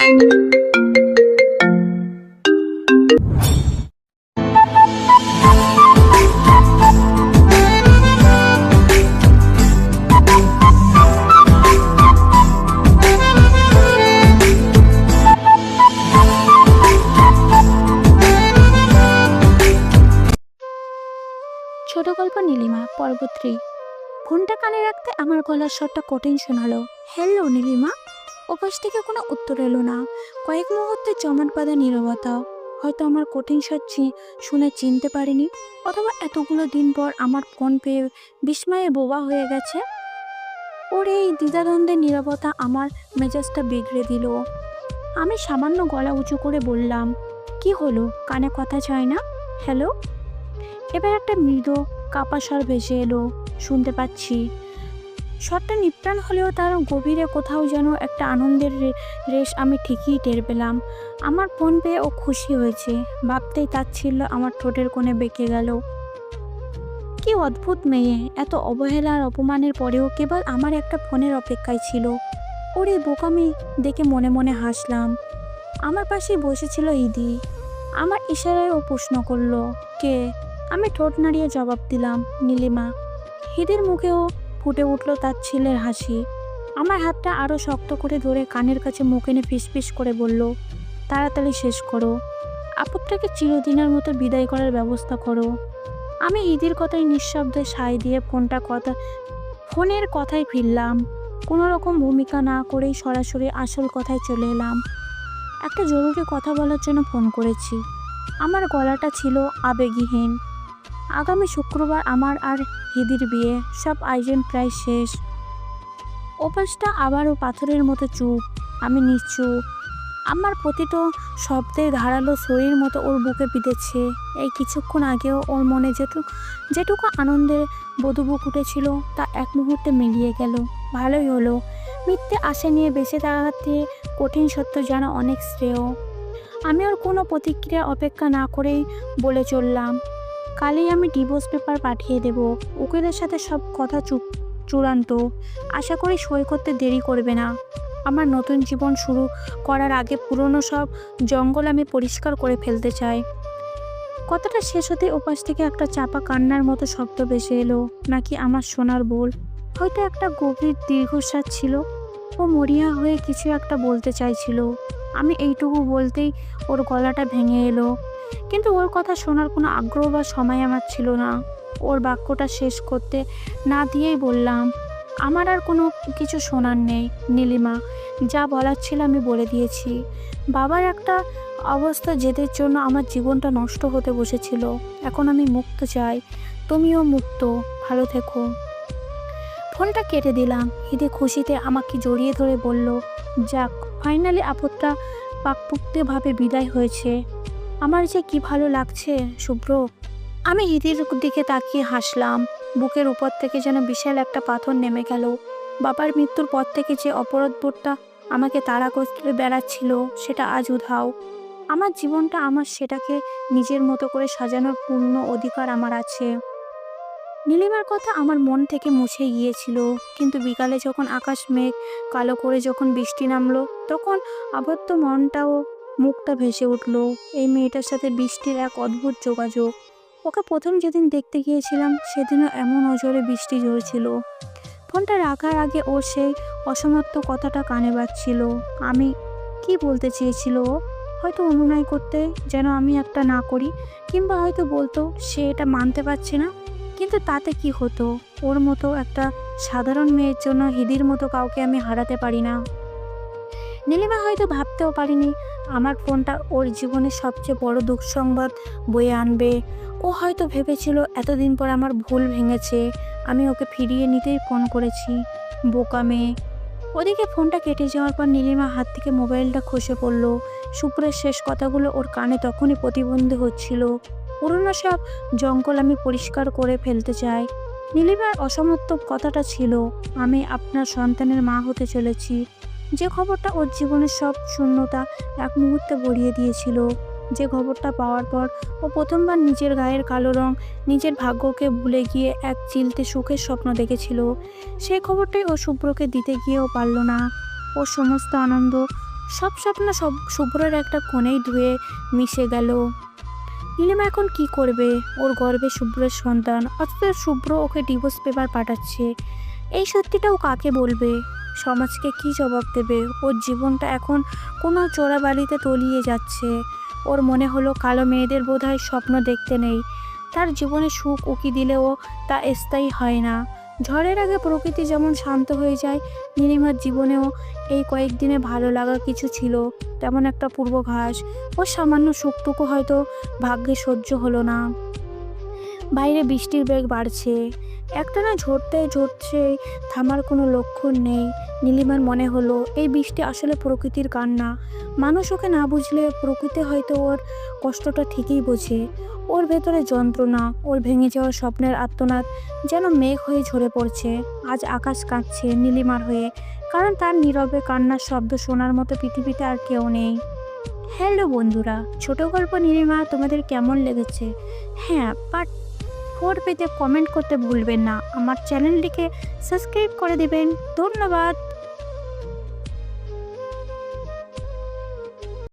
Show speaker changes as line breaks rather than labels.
ছোট গল্প নীলিমা পর্ব 3। ফোনটা কানে রাখতে আমার গলার স্বরটা কঠিন শোনালো। হ্যালো নীলিমা। ওপাশ থেকে কোনো উত্তর এলো না। কয়েক মুহূর্তে জমাট বাঁধা নীরবতা। হয়তো আমার কঠিন স্বর শুনে চিনতে পারিনি, অথবা এতগুলো দিন পর আমার ফোন পেয়ে বিস্ময়ে বোবা হয়ে গেছে। ওর এই দ্বিধাদ্বন্দ্বের নীরবতা আমার মেজাজটা বিগড়ে দিল। আমি সামান্য গলা উঁচু করে বললাম, কি হলো? কানে কথা যায় না? হ্যালো। এবার একটা মৃদু কাপা স্বর ভেসে এলো। শুনতে পাচ্ছি। স্বরটা নিপ্রাণ হলেও তার গভীরে কোথাও যেন একটা আনন্দের রেশ আমি ঠিকই টের পেলাম। আমার ফোন পেয়ে ও খুশি হয়েছে ভাবতেই তাচ্ছিল্য আমার ঠোঁটের কোণে বেঁকে গেল। কি অদ্ভুত মেয়ে! এত অবহেলা আর অপমানের পরেও কেবল আমার একটা ফোনের অপেক্ষায় ছিল। ওর এই বোকামি দেখে মনে মনে হাসলাম। আমার পাশে বসেছিল ইদি। আমার ইশারায় ও প্রশ্ন করলো, কে? আমি ঠোঁট নাড়িয়ে জবাব দিলাম, নীলিমা। হিদির মুখেও ফুটে উঠল তার ছেলের হাসি। আমার হাতটা আরও শক্ত করে ধরে কানের কাছে মুখ এনে ফিসফিস করে বলল, তাড়াতাড়ি শেষ করো। আপদটাকে চিরদিনের মতো বিদায় করার ব্যবস্থা করো। আমি ইদির কথায় নিঃশব্দে সায় দিয়ে ফোনের কথায় ফিরলাম। কোনো রকম ভূমিকা না করেই সরাসরি আসল কথায় চলে এলাম। একটা জরুরি কথা বলার জন্য ফোন করেছি। আমার গলাটা ছিল আবেগীহীন। আগামী শুক্রবার আমার আর হিদির বিয়ে। সব আয়োজন প্রায় শেষ। ওপাশটা আবারও পাথরের মতো চুপ। আমি নিশ্চুপ। আমার প্রতিটা শব্দের ধারালো শরীর মতো ওর বুকে বিঁধেছে। এই কিছুক্ষণ আগেও ওর মনে যেটুকু আনন্দের বধুবুক উঠেছিল তা এক মুহূর্তে মিলিয়ে গেল। ভালোই হলো। মিথ্যে আশা নিয়ে বেঁচে থাকাতে কঠিন সত্য যেন অনেক শ্রেয়। আমি ওর কোনো প্রতিক্রিয়া অপেক্ষা না করেই বলে চললাম, কালই আমি ডিভোর্স পেপার পাঠিয়ে দেব। উকিলের সাথে সব কথা চূড়ান্ত। আশা করি সই করতে দেরি করবে না। আমার নতুন জীবন শুরু করার আগে পুরনো সব জঙ্গল আমি পরিষ্কার করে ফেলতে চাই। কথাটা শেষ হতে ওপাশ থেকে একটা চাপা কান্নার মতো শব্দ ভেসে এলো। নাকি আমার শোনার ভুল? হয়তো একটা গভীর দীর্ঘশ্বাস ছিল। ও মরিয়া হয়ে কিছু একটা বলতে চাইছিল। আমি এইটুকু বলতেই ওর গলাটা ভেঙে এলো। কিন্তু ওর কথা শোনার কোনো আগ্রহ বা সময় আমার ছিল না। ওর বাক্যটা শেষ করতে না দিয়েই বললাম, আমার আর কোনো কিছু শোনার নেই নীলিমা। যা বলার ছিল আমি বলে দিয়েছি। বাবার একটা অবস্থা জেদের জন্য আমার জীবনটা নষ্ট হতে বসেছিল। এখন আমি মুক্ত চাই। তুমিও মুক্ত। ভালো থেকো। ফোনটা কেটে দিলাম। হিদি খুশিতে আমাকে জড়িয়ে ধরে বলল, যাক, ফাইনালি আপদটা পাকপুক্তভাবে বিদায় হয়েছে। আমার যে কি ভালো লাগছে শুভ্র। আমি হিদির দিকে তাকিয়ে হাসলাম। বুকের উপর থেকে যেন বিশাল একটা পাথর নেমে গেল। বাবার মৃত্যুর পর থেকে যে অপরাধবোধটা আমাকে তাড়া করে বেড়াচ্ছিল সেটা আজ উধাও। আমার জীবনটা সেটাকে নিজের মতো করে সাজানোর পূর্ণ অধিকার আমার আছে। নীলিমার কথা আমার মন থেকে মুছে গিয়েছিল, কিন্তু বিকালে যখন আকাশ মেঘ কালো করে যখন বৃষ্টি নামলো, তখন আবদ্ধ মনটাও মুখটা ভেসে উঠল। এই মেয়েটার সাথে বৃষ্টির এক অদ্ভুত যোগাযোগ। ওকে প্রথম যেদিন দেখতে গিয়েছিলাম সেদিনও এমন অঝোরে বৃষ্টি ঝরছিল। ফোনটা রাখার আগে ওর সেই অসমাপ্ত কথাটা কানে বাজছিল। আমি কি বলতে চেয়েছিল ও? হয়তো অনুনয় করতে যেন আমি একটা না করি, কিংবা হয়তো বলতো সে এটা মানতে পারছে না। কিন্তু তাতে কি হতো? ওর মতো একটা সাধারণ মেয়ের জন্য হিদির মতো কাউকে আমি হারাতে পারি না। নীলিমা হয়তো ভাবতেও পারিনি আমার ফোনটা ওর জীবনের সবচেয়ে বড় দুঃসংবাদ বয়ে আনবে। ও হয়তো ভেবেছিল এতদিন পর আমার ভুল ভেঙেছে, আমি ওকে ফিরিয়ে নিতেই ফোন করেছি। বোকা মেয়ে। ওদিকে ফোনটা কেটে যাওয়ার পর নীলিমা হাত থেকে মোবাইলটা খসে পড়ল। শুভ্রের শেষ কথাগুলো ওর কানে তখনই প্রতিবন্ধী হচ্ছিল। পুরনো সব জঙ্গল আমি পরিষ্কার করে ফেলতে চাই। নীলিমার অসমাপ্ত কথাটা ছিল, আমি আপনার সন্তানের মা হতে চলেছি। যে খবরটা ওর জীবনের সব শূন্যতা এক মুহূর্তে ভরিয়ে দিয়েছিল। যে খবরটা পাওয়ার পর ও প্রথমবার নিজের গায়ের কালো রং, নিজের ভাগ্যকে ভুলে গিয়ে এক চিলতে সুখের স্বপ্ন দেখেছিল। সেই খবরটাই ও শুভ্রকে দিতে গিয়েও পারল না। ওর সমস্ত আনন্দ সব স্বপ্ন সব শুভ্রের একটা কোণেই ধুয়ে মিশে গেল। নীলিমা এখন কি করবে? ওর গর্ভে শুভ্রের সন্তান, অথচ শুভ্র ওকে ডিভোর্স পেপার পাঠাচ্ছে। এই সত্যিটাও কাকে বলবে? সমাজকে কি জবাব দেবে? ওর জীবনটা এখন কোনো চোরাবালিতে তলিয়ে যাচ্ছে। ওর মনে হলো কালো মেয়েদের বোধহয় স্বপ্ন দেখতে নেই। তার জীবনে সুখ উকি দিলেও তা স্থায়ী হয় না। ঝড়ের আগে প্রকৃতি যেমন শান্ত হয়ে যায়, নীলিমার জীবনেও এই কয়েকদিনে ভালো লাগা কিছু ছিল, তেমন একটা পূর্বাভাস। ওর সামান্য সুখটুকু হয়তো ভাগ্যে সহ্য হলো না। বাইরে বৃষ্টির বেগ বাড়ছে, একটানা ঝরছে, থামার কোনো লক্ষণ নেই। নীলিমার মনে হলো এই বৃষ্টি আসলে প্রকৃতির কান্না। মানুষ ওকে না বুঝলে প্রকৃতি হয়তো ওর কষ্টটা ঠিকই বোঝে। ওর ভেতরে যন্ত্রণা, ওর ভেঙে যাওয়া স্বপ্নের আর্তনাদ যেন মেঘ হয়ে ঝরে পড়ছে। আজ আকাশ কাঁদছে নীলিমার হয়ে, কারণ তার নীরবে কান্নার শব্দ শোনার মতো পৃথিবীতে আর কেউ নেই। হ্যালো বন্ধুরা, ছোট গল্প নীলিমা তোমাদের কেমন লেগেছে? হ্যাঁ, পার্ট 4 পেতে কমেন্ট করতে ভুলবেন না। আমার চ্যানেলটিকে সাবস্ক্রাইব করে দেবেন। ধন্যবাদ।